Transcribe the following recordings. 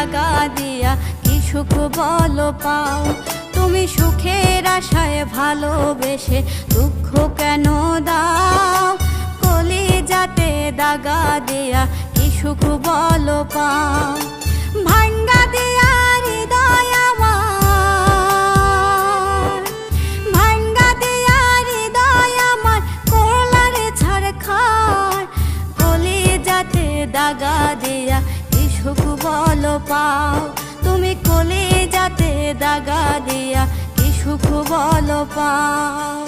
দাগা দিয়া কি সুখ বলো পাও। তুমি সুখের আশায় ভালোবেসে দুঃখ কেন দাও। কলিজাতে দাগা দিয়া কি সুখ বলো পাও। ভাঙ্গা দিয়া হৃদয় আমার, ভাঙ্গা দিয়া হৃদয় আমার করলারে ছারখার। কলিজাতে দাগা দিয়া কি সুখ বলো পাও। তুমি কলিজাতে দাগা দিয়া কি সুখ বলো পাও।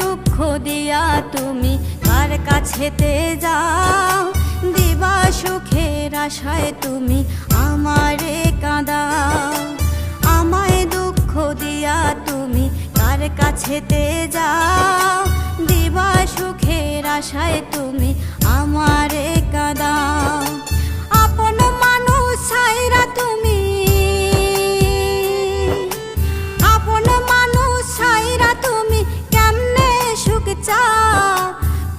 দুঃখ দিয়া তুমি কার কাছেতে যাও। দিবা সুখের আশায় তুমি আমারে কাঁদাও। আমায় দুঃখ দিয়া তুমি কার কাছেতে যাও। দিবা সুখের আশায় তুমি আমারে কাঁদাও। আপন মানুষ ছাইরা তুমি, আপন মানুষ ছাইরা তুমি সুখ চাও।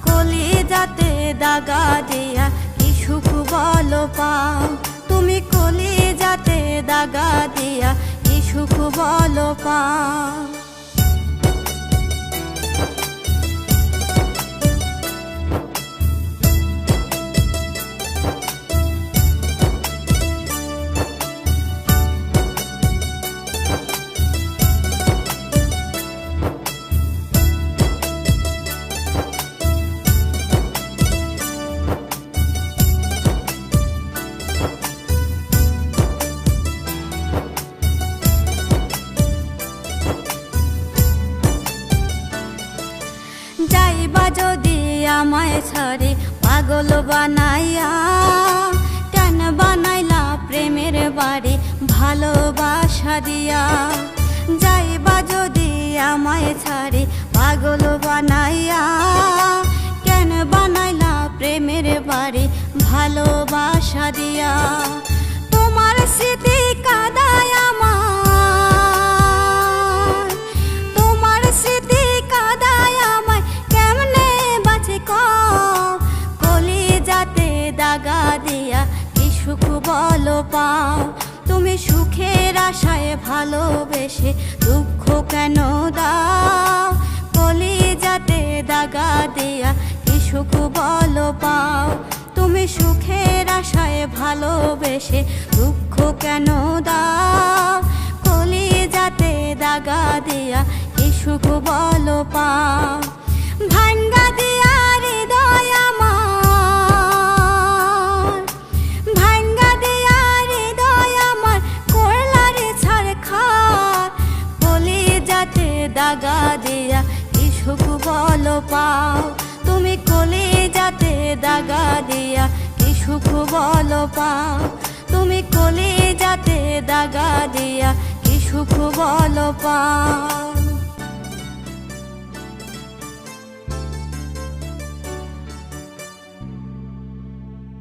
কলিজাতে দাগা দিয়া কি সুখ বলো পাও। তুমি কলিজাতে দাগা দিয়া কি সুখ বলো পাও। যাইবা যদি আমায় ছাড়ে পাগল বানাইয়া। কেন বানাইলা প্রেমের বাড়ি ভালোবাসা দিয়া। যাইবা যদি আমায় ছাড়ে পাগল বানাইয়া। কেন বানাইলা প্রেমের বাড়ি ভালোবাসা দিয়া। তোমার স্মৃতি কাঁদায় আমার, তোমার স্মৃতি কাঁদায় আমায় কেমনে বাঁচে কও। কলিজাতে দাগা দিয়া কি সুখ বলো পাও। তুমি সুখের আশায় ভালোবেসে দুঃখ কেন দাও। কলিজাতে দাগা দিয়া কি সুখ বলো পাও। তুমি সুখের আশায় ভালোবেসে দুঃখ কেন দাও। কলিজাতে দাগা দিয়া কি সুখ বলো পাও। ভাঙ্গা দিয়া হৃদয় আমার, ভাঙ্গা দিয়া হৃদয় আমার করলারে ছারখার। কলিজাতে দাগা দিয়া কি সুখ বলো পাও। তুমি কলিজাতে দাগা দিয়া কি সুখ বলো পাও। তুমি কলিজাতে দাগা দিয়া কি সুখ বলো পাও।